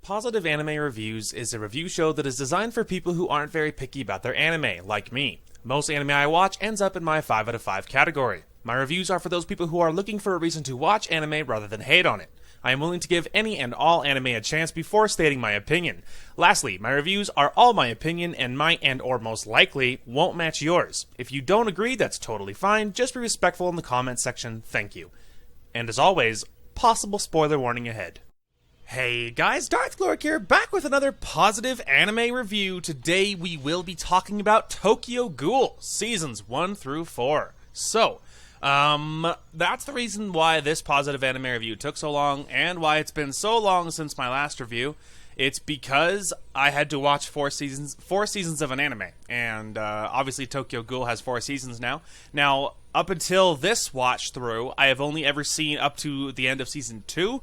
Positive Anime Reviews is a review show that is designed for people who aren't very picky about their anime, like me. Most anime I watch ends up in my 5 out of 5 category. My reviews are for those people who are looking for a reason to watch anime rather than hate on it. I am willing to give any and all anime a chance before stating my opinion. Lastly, my reviews are all my opinion and might and or most likely won't match yours. If you don't agree, that's totally fine. Just be respectful in the comments section. Thank you. And as always, possible spoiler warning ahead. Hey guys, Darth Gloric here, back with another positive anime review. Today we will be talking about Tokyo Ghoul Seasons 1 through 4. So, that's the reason why this positive anime review took so long, and why it's been so long since my last review. It's because I had to watch four seasons of an anime, and obviously Tokyo Ghoul has 4 seasons now. Now, up until this watch through, I have only ever seen up to the end of season 2,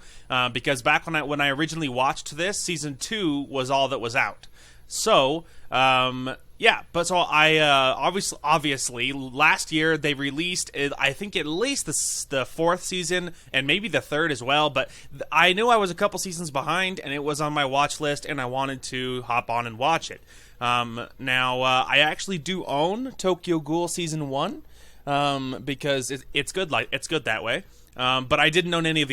because back when I originally watched this, season 2 was all that was out. So, yeah, but so I obviously last year they released I think at least the 4th season and maybe the 3rd as well, but I knew I was a couple seasons behind and it was on my watch list and I wanted to hop on and watch it. Now I actually do own Tokyo Ghoul Season 1 because it's good that way. But I didn't own any of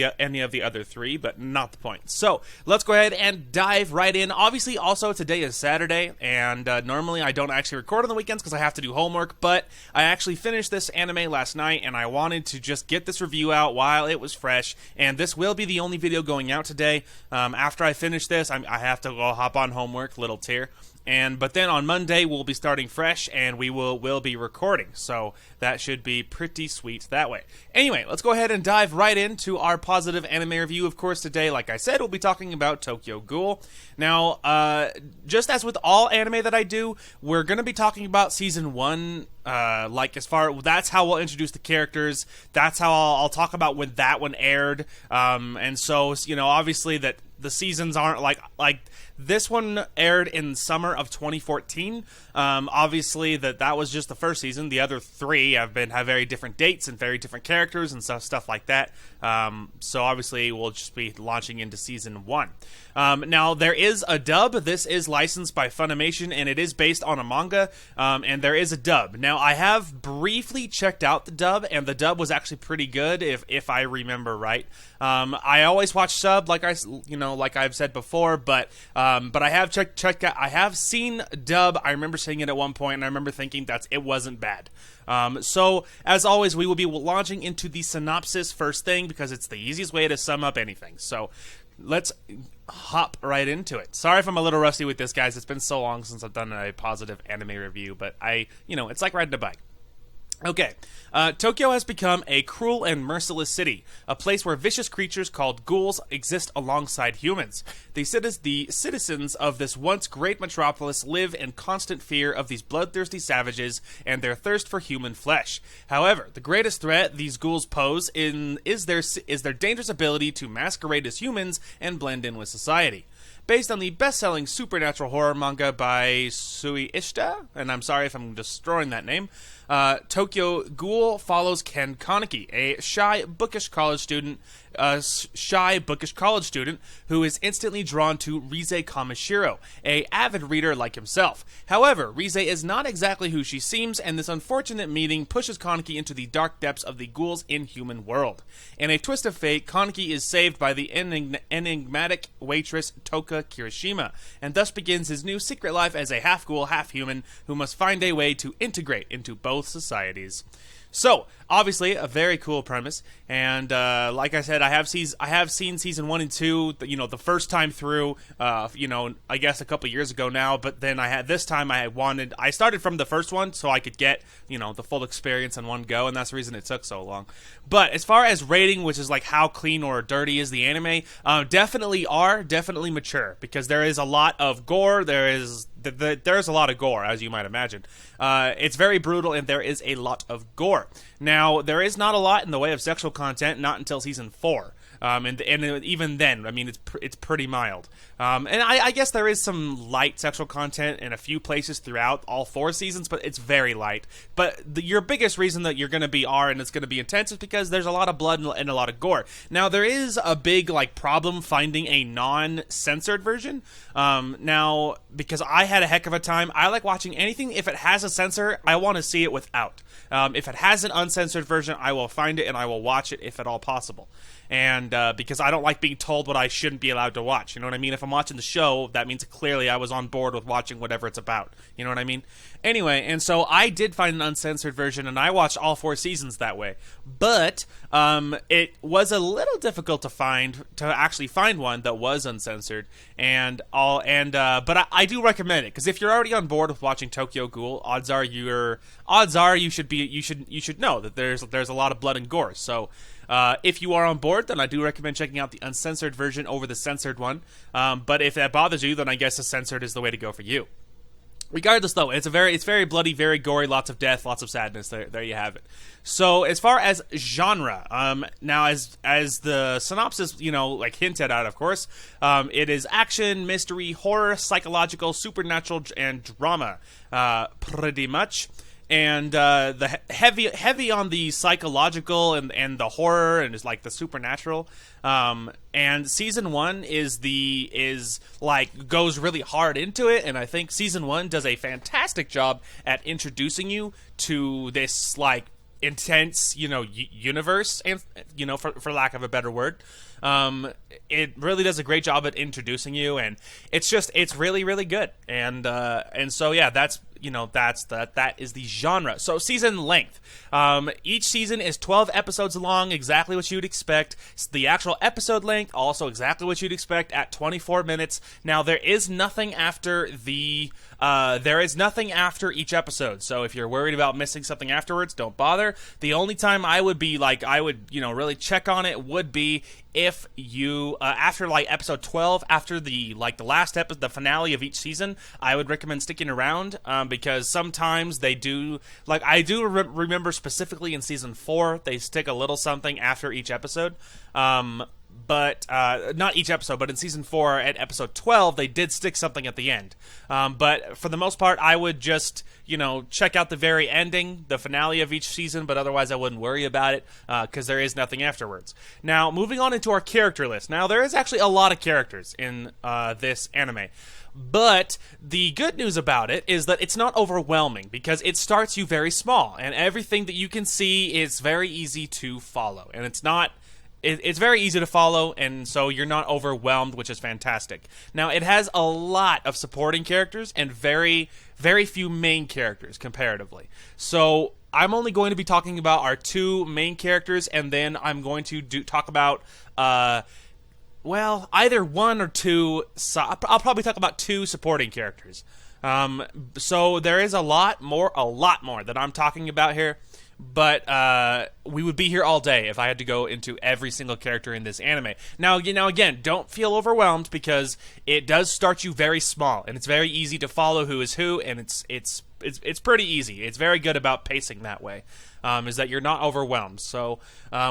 the other 3, but not the point. So let's go ahead and dive right in. Obviously, also today is Saturday, and normally I don't actually record on the weekends because I have to do homework. But I actually finished this anime last night, and I wanted to just get this review out while it was fresh. And this will be the only video going out today. After I finish this, I have to go hop on homework, little tear. But then on Monday we'll be starting fresh and we will be recording, so that should be pretty sweet that way. Anyway, let's go ahead and dive right into our positive anime review. Of course, today, like I said, we'll be talking about Tokyo Ghoul. Now, just as with all anime that I do, we're going to be talking about season 1. That's how we'll introduce the characters. That's how I'll talk about when that one aired. And so, obviously that the seasons aren't like this one aired in summer of 2014. Obviously that was just the first season. The other 3 have very different dates and very different characters and stuff like that. So obviously we'll just be launching into season 1. Now there is a dub. This is licensed by Funimation and it is based on a manga. And there is a dub. Now I have briefly checked out the dub, and the dub was actually pretty good if I remember right. I always watch sub like I've said before, but I have checked out. I have seen dub. I remember seeing it at one point, and I remember thinking it wasn't bad. So as always, we will be launching into the synopsis first thing because it's the easiest way to sum up anything. So let's hop right into it. Sorry if I'm a little rusty with this, guys. It's been so long since I've done a positive anime review, but it's like riding a bike. Okay, Tokyo has become a cruel and merciless city, a place where vicious creatures called ghouls exist alongside humans. The citizens of this once great metropolis live in constant fear of these bloodthirsty savages and their thirst for human flesh. However, the greatest threat these ghouls pose is their dangerous ability to masquerade as humans and blend in with society. Based on the best-selling supernatural horror manga by Sui Ishida, and I'm sorry if I'm destroying that name, Tokyo Ghoul follows Ken Kaneki, a shy, bookish college student who is instantly drawn to Rise Kamishiro, a avid reader like himself. However, Rise is not exactly who she seems, and this unfortunate meeting pushes Kaneki into the dark depths of the ghouls' inhuman world. In a twist of fate, Kaneki is saved by the enigmatic waitress Toka Kirishima, and thus begins his new secret life as a half-ghoul, half-human who must find a way to integrate into both societies. So, obviously, a very cool premise, and like I said, I have seen season 1 and 2, the first time through, I guess a couple years ago now, but then I started from the first one so I could get, the full experience in one go, and that's the reason it took so long. But as far as rating, which is like how clean or dirty is the anime, definitely mature, because there is a lot of gore, there's a lot of gore, as you might imagine. It's very brutal, and there is a lot of gore. Now, there is not a lot in the way of sexual content, not until season 4. And even then, I mean, it's pretty mild. And I guess there is some light sexual content in a few places throughout all 4 seasons, but it's very light. But your biggest reason that you're going to be R and it's going to be intense is because there's a lot of blood and a lot of gore. Now, there is a big problem finding a non-censored version. Now, because I had a heck of a time, I like watching anything. If it has a censor, I want to see it without. If it has an uncensored version, I will find it and I will watch it if at all possible. And because I don't like being told what I shouldn't be allowed to watch. You know what I mean? If I'm watching the show, that means clearly I was on board with watching whatever it's about. You know what I mean? Anyway, and so I did find an uncensored version, and I watched all 4 seasons that way. But it was a little difficult to actually find one that was uncensored. But I do recommend it, because if you're already on board with watching Tokyo Ghoul, odds are you should know that there's a lot of blood and gore. So if you are on board, then I do recommend checking out the uncensored version over the censored one. But if that bothers you, then I guess the censored is the way to go for you. Regardless, though, it's very bloody, very gory, lots of death, lots of sadness. There you have it. So as far as genre, now as the synopsis, hinted at, of course, it is action, mystery, horror, psychological, supernatural, and drama, pretty much. And the heavy on the psychological and the horror and is like the supernatural. And season 1 goes really hard into it, and I think season 1 does a fantastic job at introducing you to this intense, universe, and for lack of a better word. It really does a great job at introducing you, and it's really, really good. And so yeah, that is the genre. So season length. Each season is 12 episodes long, exactly what you'd expect. The actual episode length, also exactly what you'd expect at 24 minutes. Now, there is nothing after each episode. So if you're worried about missing something afterwards, don't bother. The only time I would really check on it would be if you after episode 12, after the last episode, the finale of each season, I would recommend sticking around, because sometimes they do, I do remember specifically in season 4, they stick a little something after each episode. But not each episode, but in season 4 at episode 12, they did stick something at the end. But for the most part, I would just, check out the very ending, the finale of each season, but otherwise I wouldn't worry about it, because there is nothing afterwards. Now, moving on into our character list. Now, there is actually a lot of characters in this anime. But the good news about it is that it's not overwhelming, because it starts you very small, and everything that you can see is very easy to follow. And it's very easy to follow, and so you're not overwhelmed, which is fantastic. Now, it has a lot of supporting characters and very, very few main characters, comparatively. So I'm only going to be talking about our 2 main characters, and then I'm going to talk about, either 1 or 2. I'll probably talk about 2 supporting characters. So there is a lot more that I'm talking about here. But we would be here all day if I had to go into every single character in this anime. Now, again, don't feel overwhelmed, because it does start you very small, and it's very easy to follow who is who, and it's pretty easy. It's very good about pacing that way, is that you're not overwhelmed. So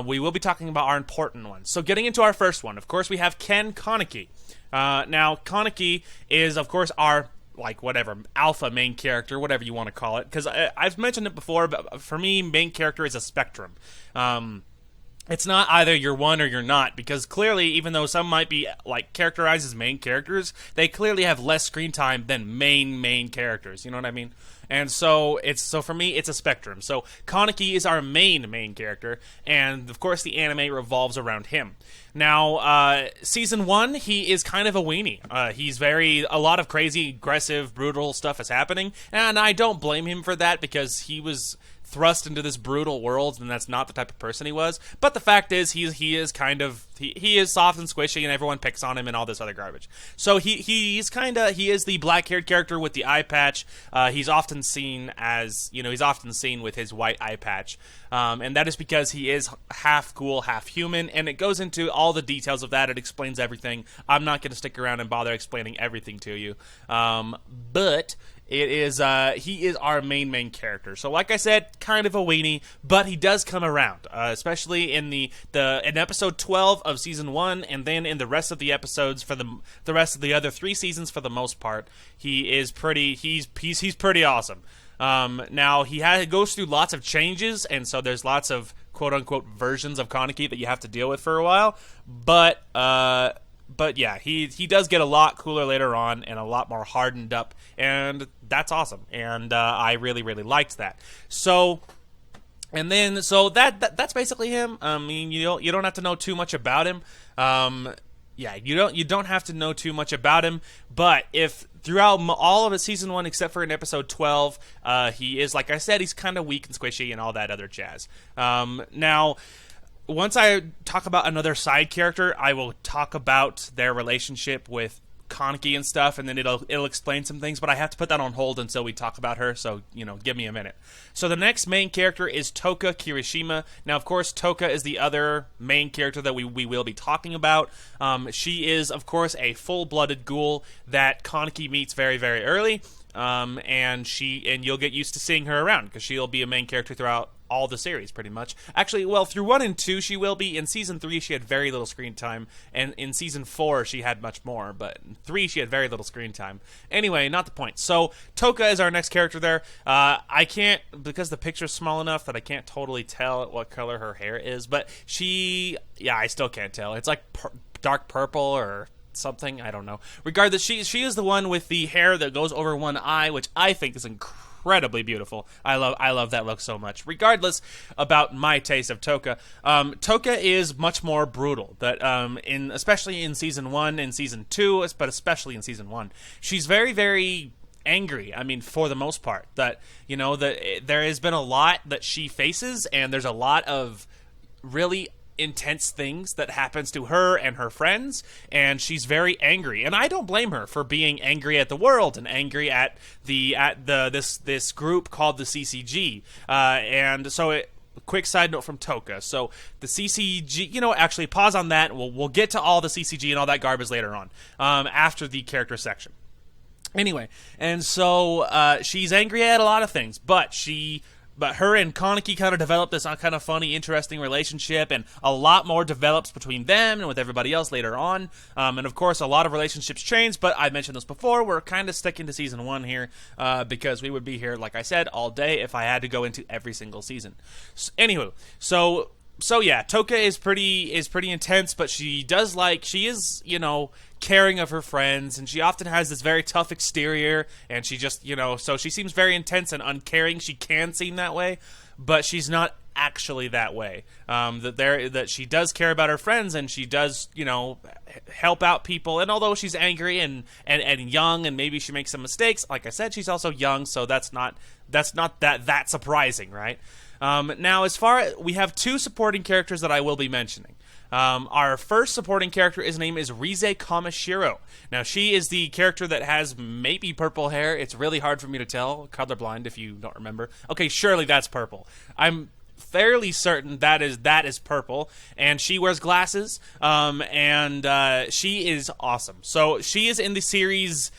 we will be talking about our important ones. So getting into our first one, of course, we have Ken Kaneki. Now, Kaneki is, of course, our alpha main character, whatever you want to call it, because I've mentioned it before, but for me, main character is a spectrum. It's not either you're one or you're not, because clearly, even though some might be characterized as main characters, they clearly have less screen time than main characters. You know what I mean? And so for me, it's a spectrum. So Kaneki is our main character, and of course the anime revolves around him. Now, season 1, he is kind of a weenie. A lot of crazy, aggressive, brutal stuff is happening, and I don't blame him for that, because he was thrust into this brutal world, and that's not the type of person he was. But the fact is, he is soft and squishy, and everyone picks on him and all this other garbage. So he is the black-haired character with the eye patch. He's often seen with his white eye patch, and that is because he is half ghoul, half human, and it goes into all the details of that. It explains everything. I'm not going to stick around and bother explaining everything to you, but It is he is our main character. So like I said, kind of a weenie, but he does come around, especially in in episode 12 of season 1, and then in the rest of the episodes for the rest of the other 3 seasons. For the most part, he is pretty. He's pretty awesome. Now he goes through lots of changes, and so there's lots of quote unquote versions of Kaneki that you have to deal with for a while. But yeah, he does get a lot cooler later on and a lot more hardened up, and that's awesome. And I really liked that. So that's basically him. I mean, you don't have to know too much about him. Yeah, you don't have to know too much about him, but if throughout all of his season 1 except for in episode 12, he is, like I said, he's kind of weak and squishy and all that other jazz. Now, once I talk about another side character, I will talk about their relationship with Kaneki and stuff, and then it'll explain some things, but I have to put that on hold until we talk about her, so, give me a minute. So the next main character is Toka Kirishima. Now, of course, Toka is the other main character that we will be talking about. She is, of course, a full-blooded ghoul that Kaneki meets very, very early, and you'll get used to seeing her around, because she'll be a main character throughout all the series, pretty much. Actually, well, through 1 and 2 she will be. In season 3 she had very little screen time, and in season 4 she had much more, but in 3 she had very little screen time. Anyway, not the point. So Toka is our next character there. I can't, because the picture's small enough that I can't totally tell what color her hair is, but I still can't tell. It's like dark purple or something, I don't know. Regardless, she is the one with the hair that goes over one eye, which I think is incredibly beautiful. I love that look so much. Regardless about my taste of Toka, Toka is much more brutal. That especially in season 1 and season 2, but especially in season 1, she's very, very angry. I mean, for the most part, that there has been a lot that she faces, and there's a lot of really intense things that happens to her and her friends, and she's very angry, and I don't blame her for being angry at the world and angry at this group called the CCG. And so quick side note from Toka. So the CCG, actually pause on that. We'll get to all the CCG and all that garbage later on, after the character section. Anyway, and so she's angry at a lot of things, but her and Kaneki kind of develop this kind of funny, interesting relationship, and a lot more develops between them and with everybody else later on. And of course, a lot of relationships change, but I mentioned this before, we're kind of sticking to season 1 here, because we would be here, like I said, all day if I had to go into every single season. Anywho, so yeah, Toka is pretty intense, but she is, caring of her friends, and she often has this very tough exterior, and she just, so she seems very intense and uncaring. She can seem that way, but she's not actually that way. That she does care about her friends, and she does, help out people. And although she's angry and young, and maybe she makes some mistakes, like I said, she's also young, so that's not that surprising, right? Now, we have 2 supporting characters that I will be mentioning. Our first supporting character, his name is Rize Kamishiro. Now, she is the character that has maybe purple hair. It's really hard for me to tell. Colorblind, if you don't remember. Okay, surely that's purple. I'm fairly certain that is purple, and she wears glasses, and she is awesome. So she is in the series,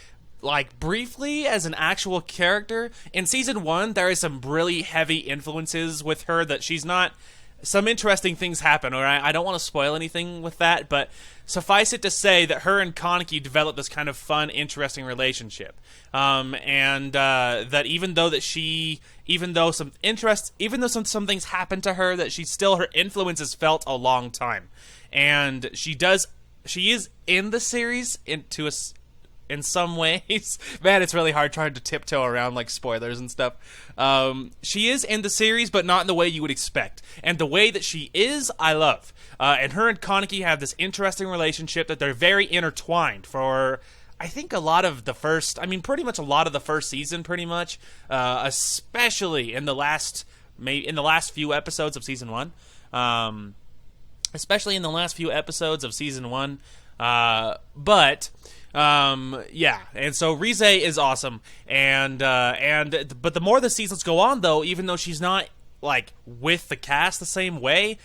like, briefly as an actual character. In season 1, there is some really heavy influences with her that she's not. Some interesting things happen, or I don't want to spoil anything with that, but suffice it to say that her and Kaneki develop this kind of fun, interesting relationship. And that even though some things happen to her, that her influence is felt a long time. And she is in the series in some ways. Man, it's really hard trying to tiptoe around like spoilers and stuff. She is in the series, but not in the way you would expect. And the way that she is, I love. And her and Kaneki have this interesting relationship that they're very intertwined for, I think, pretty much a lot of the first season, pretty much. Especially in the last few episodes of season 1. Especially in the last few episodes of season 1. Yeah, and so Rize is awesome, but the more the seasons go on, though, even though she's not like with the cast the same way.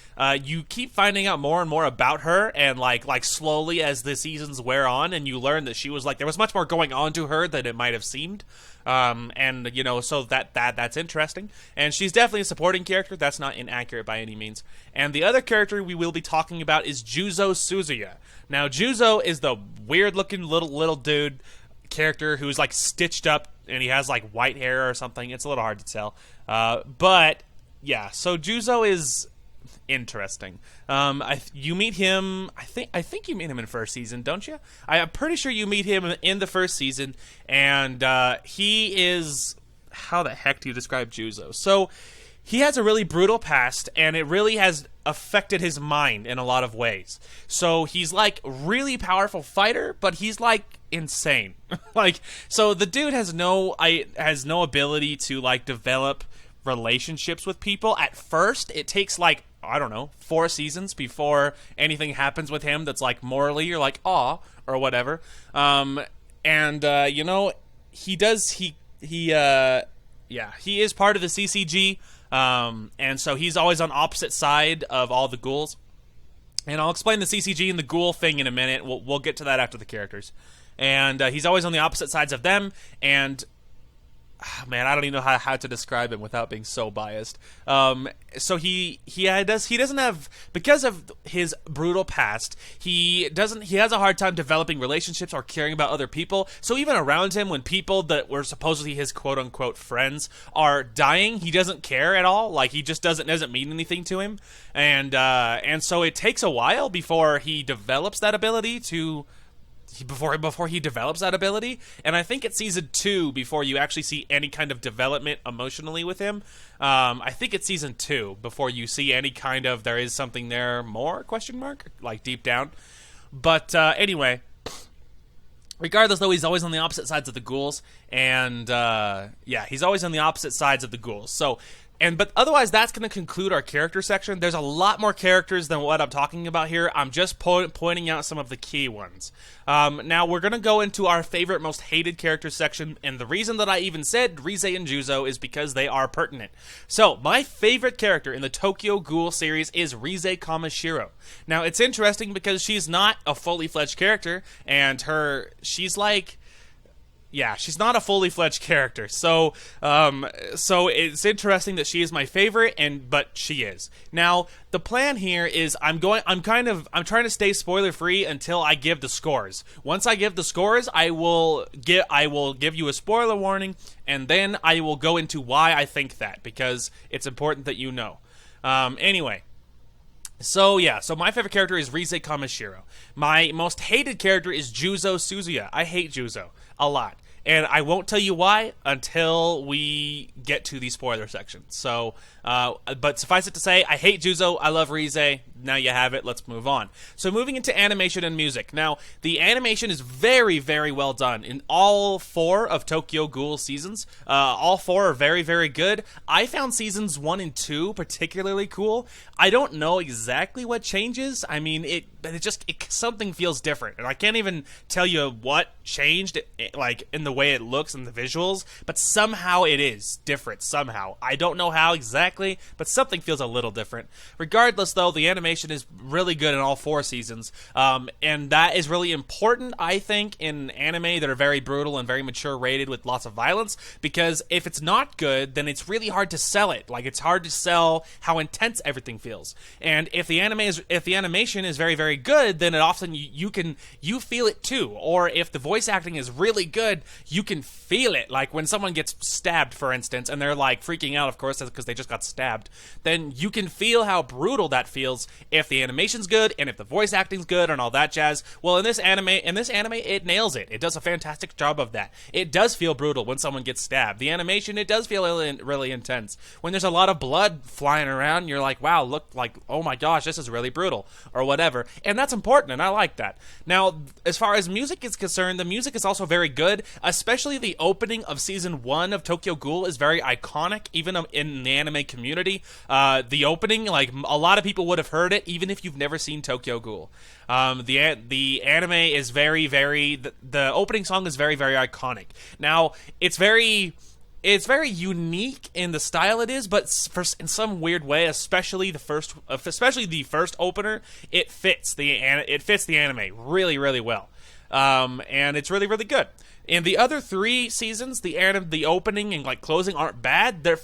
You keep finding out more and more about her, and like slowly as the seasons wear on, and you learn that she was like there was much more going on to her than it might have seemed. And you know, so that's interesting. And she's definitely a supporting character. That's not inaccurate by any means. And the other character we will be talking about is Juzo Suzuya. Now, Juzo is the weird-looking little dude character who's like stitched up, and he has like white hair or something. It's a little hard to tell, but yeah. So Juzo is interesting. You meet him. I think you meet him in first season, don't you? I'm pretty sure you meet him in the first season, and he is. How the heck do you describe Juzo? So he has a really brutal past, and it really has affected his mind in a lot of ways. So he's like really powerful fighter, but he's like insane. Like, so the dude has no ability to like develop relationships with people. At first, it takes like, I don't know, 4 seasons before anything happens with him that's like morally you're like aw or whatever. You know, he is part of the CCG. And so he's always on opposite side of all the ghouls. And I'll explain the CCG and the ghoul thing in a minute. We'll get to that after the characters. And he's always on the opposite sides of them. And man, I don't even know how to describe him without being so biased. So he doesn't have, because of his brutal past, he has a hard time developing relationships or caring about other people. So even around him, when people that were supposedly his quote unquote friends are dying, he doesn't care at all. Like, he just doesn't mean anything to him. And so it takes a while before he develops that ability before he develops that ability. And I think it's season 2 before you actually see any kind of development emotionally with him. I think it's season 2 before you see any kind of there is something there more, ? Like deep down. But anyway, regardless though, he's always on the opposite sides of the ghouls. And he's always on the opposite sides of the ghouls. So but otherwise, that's going to conclude our character section. There's a lot more characters than what I'm talking about here. I'm just pointing out some of the key ones. Now, we're going to go into our favorite, most hated character section, and the reason that I even said Rize and Juzo is because they are pertinent. So, my favorite character in the Tokyo Ghoul series is Rize Kamishiro. Now, it's interesting because she's not a fully fledged character, and she's like... Yeah, she's not a fully fledged character, so it's interesting that she is my favorite, but she is. Now, the plan here is I'm trying to stay spoiler free until I give the scores. Once I give the scores, I will give you a spoiler warning, and then I will go into why I think that, because it's important that you know. Anyway. So my favorite character is Rize Kamishiro. My most hated character is Juzo Suzuya. I hate Juzo a lot. And I won't tell you why until we get to the spoiler section. So, but suffice it to say, I hate Juzo, I love Rize. Now you have it, let's move on. So moving into animation and music. Now, the animation is very, very well done in all 4 of Tokyo Ghoul Seasons. All 4 are very, very good. I found seasons 1 and 2 particularly cool. I don't know exactly what changes. I mean, something feels different. And I can't even tell you what changed, like, in the way it looks and the visuals, but somehow it is different, somehow. I don't know how exactly, but something feels a little different. Regardless, though, the animation is really good in all 4 seasons, and that is really important, I think, in anime that are very brutal and very mature rated with lots of violence, because if it's not good, then it's really hard to sell it. Like, it's hard to sell how intense everything feels. And if the animation is very, very good, then it often you feel it too. Or if the voice acting is really good, you can feel it. Like when someone gets stabbed, for instance, and they're like freaking out, of course, because they just got stabbed, then you can feel how brutal that feels if the animation's good and if the voice acting's good and all that jazz. Well, in this anime, it nails it. It does a fantastic job of that. It does feel brutal when someone gets stabbed. The animation, it does feel really intense. When there's a lot of blood flying around, you're like, wow, look, like, oh my gosh, this is really brutal, or whatever. And that's important, and I like that. Now, as far as music is concerned, the music is also very good, especially the opening of season 1 of Tokyo Ghoul is very iconic, even in the anime community. The opening, like, a lot of people would have heard it, even if you've never seen Tokyo Ghoul. The anime is very, very... The opening song is very, very iconic. Now, it's very... It's very unique in the style it is, but in some weird way, especially the first opener, it fits the anime really, really well, and it's really, really good. In the other 3 seasons, the opening and like closing aren't bad. They're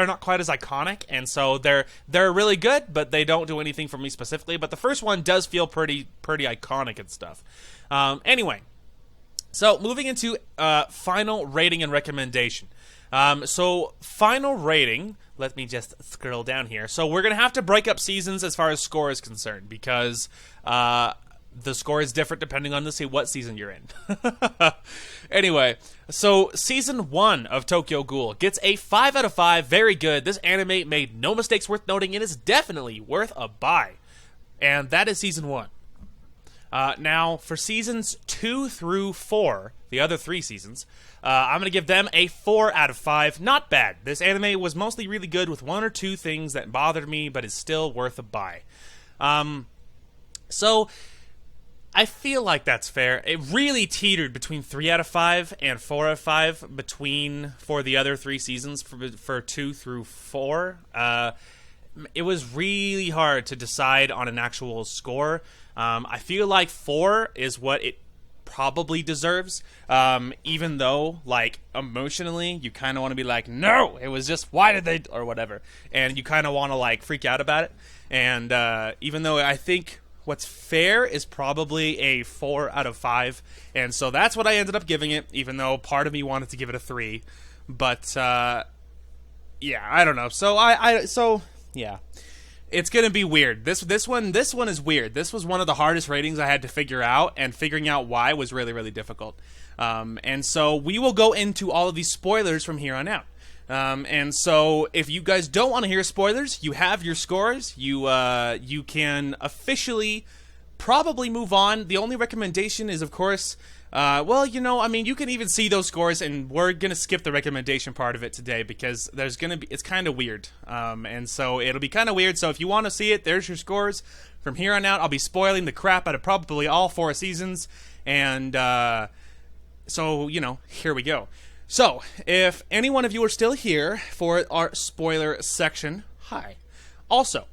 not quite as iconic, and so they're really good, but they don't do anything for me specifically. But the first one does feel pretty iconic and stuff. Anyway, so moving into final rating and recommendation. So final rating, let me just scroll down here. So we're going to have to break up seasons as far as score is concerned, because the score is different depending on what season you're in. Anyway, so season 1 of Tokyo Ghoul gets a 5 out of 5, very good. This anime made no mistakes worth noting. It is definitely worth a buy. And that is season 1. Now, for seasons 2 through 4, the other 3 seasons, I'm going to give them a 4 out of 5. Not bad. This anime was mostly really good with 1 or 2 things that bothered me, but is still worth a buy. So, I feel like that's fair. It really teetered between 3 out of 5 and 4 out of 5 for the other 3 seasons, for 2 through 4. It was really hard to decide on an actual score. I feel like 4 is what it probably deserves, even though, like, emotionally, you kind of want to be like, no, it was just, why did they, or whatever, and you kind of want to, like, freak out about it, and even though I think what's fair is probably a 4 out of 5, and so that's what I ended up giving it, even though part of me wanted to give it a 3, but, yeah, I don't know, so yeah. It's gonna be weird. This one is weird. This was one of the hardest ratings I had to figure out, and figuring out why was really, really difficult. And so we will go into all of these spoilers from here on out. And so if you guys don't want to hear spoilers, you have your scores. You can officially probably move on. The only recommendation is, of course, well, you can even see those scores, and we're going to skip the recommendation part of it today because it's kind of weird. And so it'll be kind of weird. So if you want to see it, there's your scores. From here on out, I'll be spoiling the crap out of probably all 4 seasons. And, so, here we go. So, if any one of you are still here for our spoiler section, hi. Also,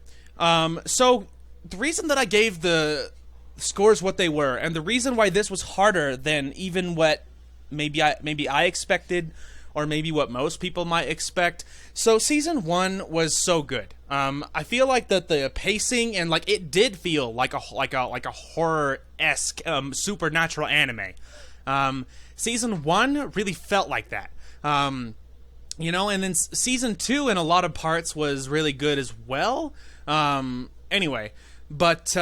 so the reason that I gave the scores what they were, and the reason why this was harder than even what maybe I expected, or maybe what most people might expect. So season 1 was so good. I feel like that the pacing and like it did feel like a horror-esque supernatural anime. Season 1 really felt like that. And then season 2 in a lot of parts was really good as well. Anyway, but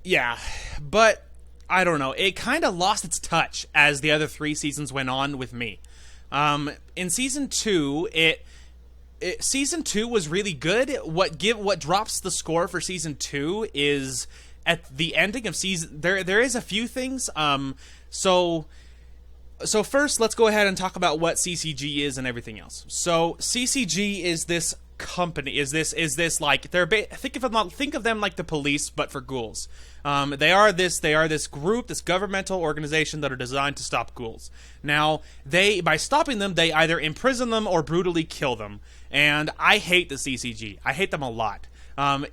yeah, but I don't know. It kind of lost its touch as the other 3 seasons went on with me. In season 2, season 2 was really good. What drops the score for season 2 is at the ending of season. There is a few things. So first, let's go ahead and talk about what CCG is and everything else. So CCG is this company, is this like think of them like the police but for ghouls. They are this group, this governmental organization that are designed to stop ghouls. Now, by stopping them, they either imprison them or brutally kill them. And I hate the CCG. I hate them a lot.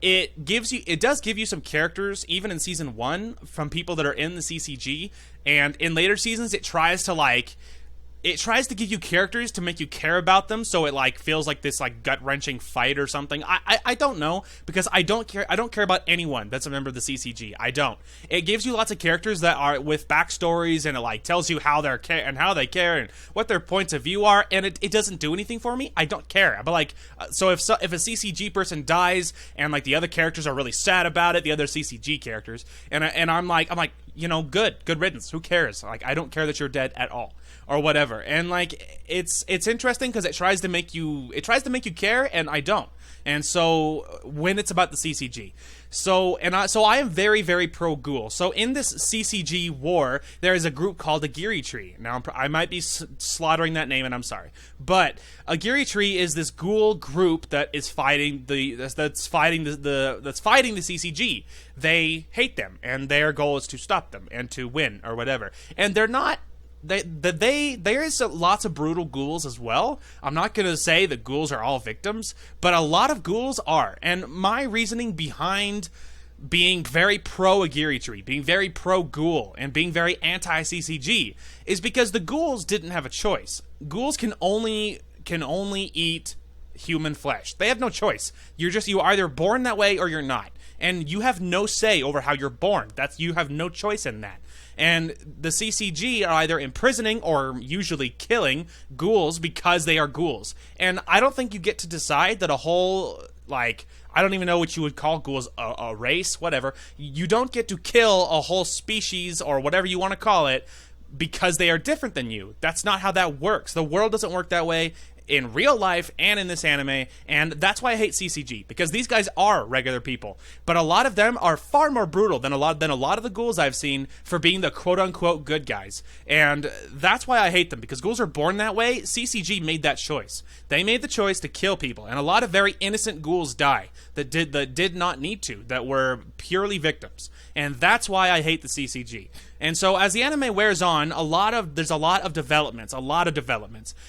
It does give you some characters, even in season 1, from people that are in the CCG, and in later seasons it tries to give you characters to make you care about them, so it like feels like this like gut-wrenching fight or something. I don't know, because I don't care about anyone that's a member of the CCG. I don't. It gives you lots of characters that are with backstories, and it like tells you how they care and what their points of view are, and it doesn't do anything for me. I don't care. But like, so if a CCG person dies and like the other characters are really sad about it, the other CCG characters, and I'm like good riddance. Who cares? Like, I don't care that you're dead at all, or whatever. And like, it's interesting because it tries to make you care, and I don't. And so when it's about the CCG, I am very, very pro ghoul. So in this CCG war, there is a group called Agiri Tree. Now I might be slaughtering that name, and I'm sorry, but Agiri Tree is this ghoul group that is fighting the CCG. They hate them, and their goal is to stop them and to win or whatever. And they're not there is lots of brutal ghouls as well. I'm not going to say that ghouls are all victims, but a lot of ghouls are. And my reasoning behind being very pro Agiri, being very pro ghoul, and being very anti CCG is because the ghouls didn't have a choice. Ghouls can only eat human flesh. They have no choice. You're either born that way or you're not. And you have no say over how you're born. You have no choice in that. And the CCG are either imprisoning or usually killing ghouls because they are ghouls. And I don't think you get to decide that a whole, like, I don't even know what you would call ghouls, a race, whatever. You don't get to kill a whole species or whatever you want to call it because they are different than you. That's not how that works. The world doesn't work that way in real life and in this anime, and that's why I hate CCG, because these guys are regular people, but a lot of them are far more brutal than a lot of the ghouls I've seen for being the quote-unquote good guys, and that's why I hate them, because ghouls are born that way. CCG made that choice. They made the choice to kill people, and a lot of very innocent ghouls die that did not need to, that were purely victims, and that's why I hate the CCG. And so as the anime wears on, there's a lot of developments.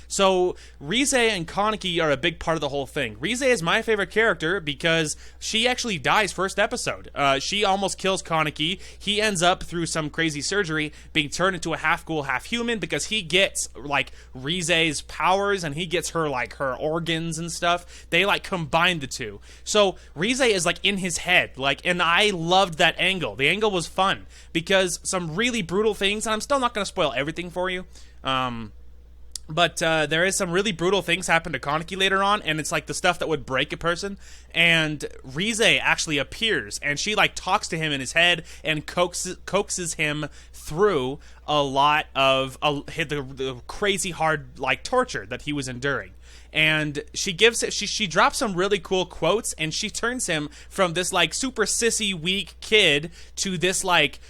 So Rize and Kaneki are a big part of the whole thing. Rize is my favorite character because she actually dies first episode. She almost kills Kaneki. He ends up, through some crazy surgery, being turned into a half ghoul, half human, because he gets, like, Rize's powers, and he gets her, like, her organs and stuff. They, like, combine the two. So Rize is, like, in his head, like, and I loved that angle. The angle was fun, because some really brutal things, and I'm still not going to spoil everything for you, but there is some really brutal things happen to Kaneki later on, and it's like the stuff that would break a person, and Rize actually appears, and she, like, talks to him in his head and coaxes him through a lot of the crazy hard, like, torture that he was enduring. And she drops some really cool quotes, and she turns him from this, like, super sissy, weak kid to this, like,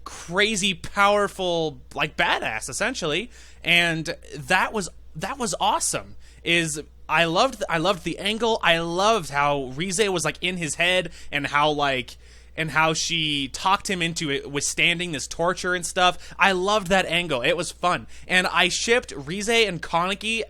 crazy, powerful, like, badass, essentially. And that was awesome. I loved the angle. I loved how Rize was, like, in his head, and how she talked him into it, withstanding this torture and stuff. I loved that angle. It was fun. And I shipped Rize and Kaneki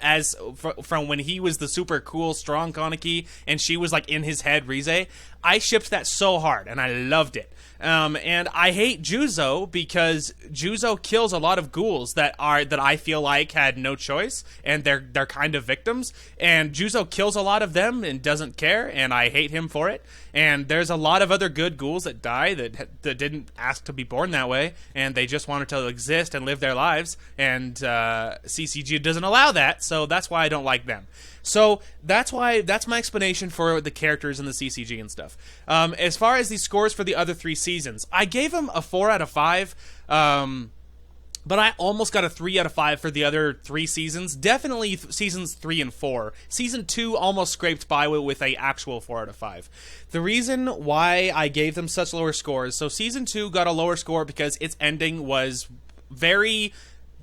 from when he was the super cool, strong Kaneki, and she was, like, in his head, Rize. I shipped that so hard, and I loved it. And I hate Juzo because Juzo kills a lot of ghouls that I feel like had no choice, and they're kind of victims. And Juzo kills a lot of them and doesn't care, and I hate him for it. And there's a lot of other good ghouls that die that didn't ask to be born that way, and they just wanted to exist and live their lives. And CCG doesn't allow that, so that's why I don't like them. So that's my explanation for the characters in the CCG and stuff. As far as the scores for the other 3 seasons, I gave them a 4 out of 5, but I almost got a 3 out of 5 for the other 3 seasons. Definitely seasons 3 and 4. Season 2 almost scraped by with a actual 4 out of 5. The reason why I gave them such lower scores, so season 2 got a lower score because its ending was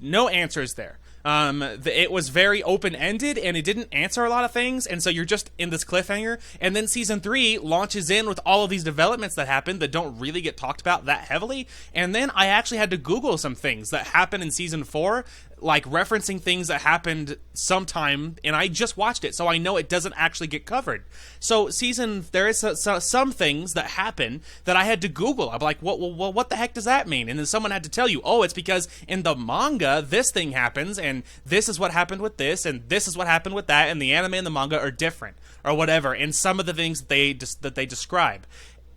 no answers there. It was very open-ended, and it didn't answer a lot of things, and so you're just in this cliffhanger. And then season 3 launches in with all of these developments that happen that don't really get talked about that heavily. And then I actually had to Google some things that happened in season 4, like referencing things that happened sometime, and I just watched it, so I know it doesn't actually get covered. So there is some things that happen that I had to Google. I'm like, what the heck does that mean? And then someone had to tell you, oh, it's because in the manga this thing happens, and this is what happened with this, and this is what happened with that, and the anime and the manga are different, or whatever, and some of the things that they describe.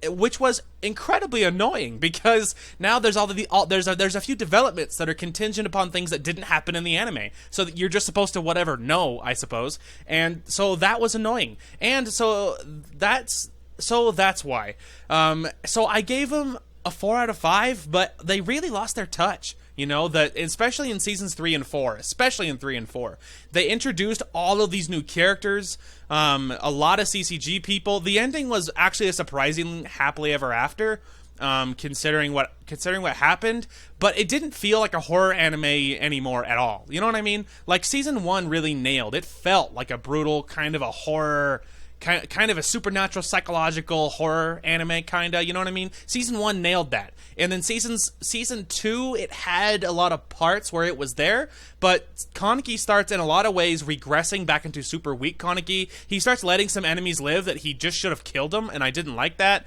Which was incredibly annoying, because now there's there's a few developments that are contingent upon things that didn't happen in the anime, so that you're just supposed to know, I suppose. And so that was annoying, and so that's why. So I gave them a 4 out of 5, but they really lost their touch. You know, that especially in seasons 3 and 4, they introduced all of these new characters, a lot of CCG people. The ending was actually a surprising happily ever after, considering what happened, but it didn't feel like a horror anime anymore at all. You know what I mean? Like season 1 really nailed. It felt like a brutal kind of a horror, kind of a supernatural psychological horror anime, kinda, you know what I mean? Season 1 nailed that. And then season 2, it had a lot of parts where it was there, but Kaneki starts in a lot of ways regressing back into super weak Kaneki. He starts letting some enemies live that he just should have killed them, and I didn't like that.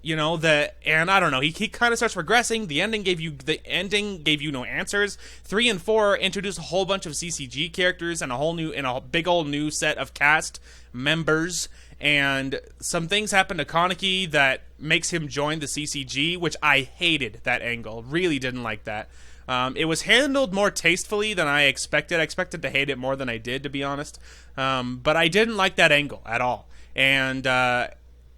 You know, and I don't know, he kind of starts regressing. The ending gave you no answers. 3 and 4 introduced a whole bunch of CCG characters and a big old new set of cast members, and some things happen to Kaneki that makes him join the CCG, which I hated that angle. Really didn't like that. It was handled more tastefully than I expected. I expected to hate it more than I did, to be honest. But I didn't like that angle at all. And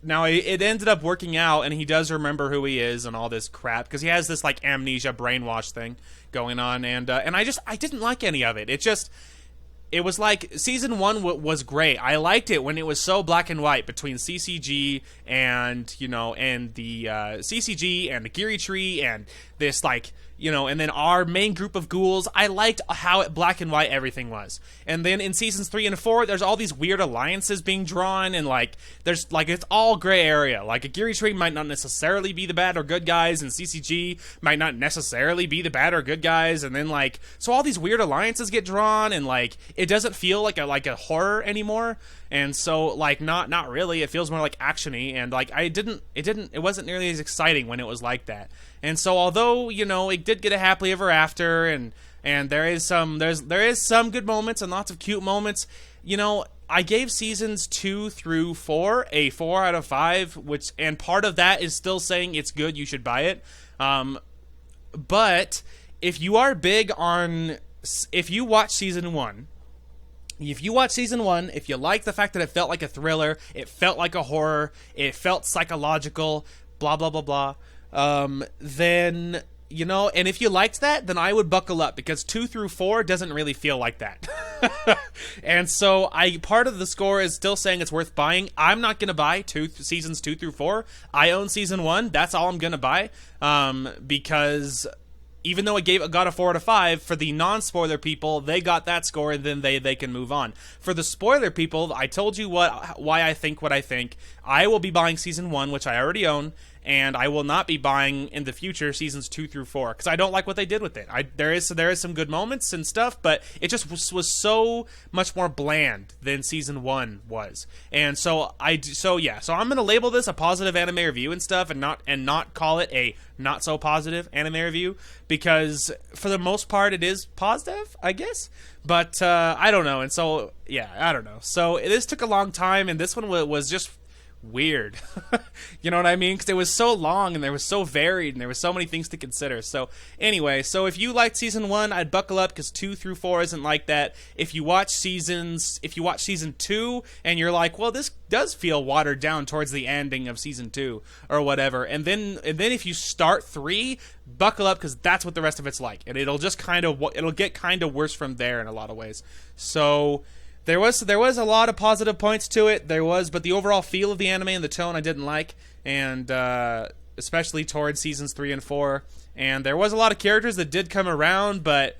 now it ended up working out, and he does remember who he is and all this crap, because he has this like amnesia brainwash thing going on, and I didn't like any of it. It was like season 1 was great. I liked it when it was so black and white between CCG and, you know, and the CCG and the Geary Tree and this, like, you know, and then our main group of ghouls. I liked how black and white everything was. And then in seasons 3 and 4, there's all these weird alliances being drawn, and like there's like it's all gray area. Like a Geary Tree might not necessarily be the bad or good guys, and CCG might not necessarily be the bad or good guys, and then like so all these weird alliances get drawn, and like it doesn't feel like a horror anymore. And so like not really. It feels more like actiony, and like it wasn't nearly as exciting when it was like that. And so although, you know, it did get a happily ever after, and there is some good moments and lots of cute moments, you know, I gave seasons 2 through 4 a 4 out of 5, and part of that is still saying it's good, you should buy it. But if you are big on, if you watch season 1, if you like the fact that it felt like a thriller, it felt like a horror, it felt psychological, blah, blah, blah, blah, then, you know, and if you liked that, then I would buckle up, because 2 through 4 doesn't really feel like that. And so part of the score is still saying it's worth buying. I'm not going to buy seasons 2 through 4. I own season 1. That's all I'm going to buy. Because even though it got a 4 out of 5, for the non-spoiler people, they got that score, and then they can move on. For the spoiler people, I told you why I think what I think. I will be buying season 1, which I already own, and I will not be buying in the future seasons 2 through 4, because I don't like what they did with it. There is some good moments and stuff, but it just was so much more bland than season 1 was. And so I'm gonna label this a positive anime review and stuff, and not call it a not so positive anime review, because for the most part it is positive, I guess. But I don't know, and so yeah, I don't know. So this took a long time, and this one was just weird. You know what I mean? Because it was so long, and there was so varied, and there was so many things to consider. So anyway, so if you liked season 1, I'd buckle up, because 2 through 4 isn't like that. If you watch season 2 and you're like, well, this does feel watered down towards the ending of season 2 or whatever, and then if you start 3, buckle up, because that's what the rest of it's like, and it'll get kind of worse from there in a lot of ways. So There was a lot of positive points to it. But the overall feel of the anime and the tone I didn't like, and especially towards seasons 3 and 4. And there was a lot of characters that did come around, but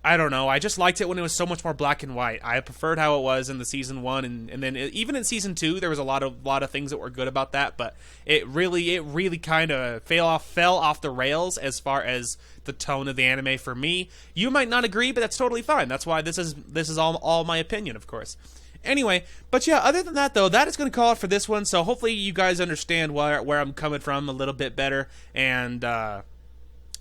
I don't know. I just liked it when it was so much more black and white. I preferred how it was in the season 1, and then even in season 2, there was a lot of things that were good about that. But it really kind of fell off the rails as far as the tone of the anime for me. You might not agree, but that's totally fine. That's why this is all my opinion, of course. Anyway, but yeah, other than that though, that is going to call it for this one. So hopefully you guys understand where I'm coming from a little bit better, and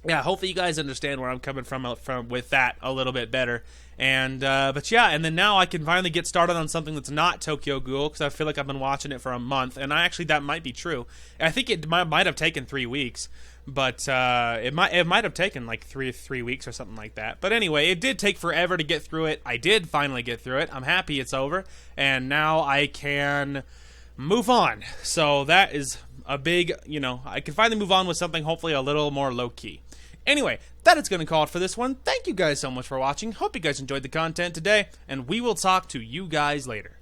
yeah, hopefully you guys understand where I'm coming from with that a little bit better. And but yeah, and then now I can finally get started on something that's not Tokyo Ghoul, because I feel like I've been watching it for a month, and that might be true. I think it might have taken 3 weeks, but it might have taken like three weeks or something like that. But anyway, it did take forever to get through it. I did finally get through it. I'm happy it's over, and now I can move on. So that is a big, I can finally move on with something hopefully a little more low key. Anyway, that is going to call it for this one. Thank you guys so much for watching. Hope you guys enjoyed the content today, and we will talk to you guys later.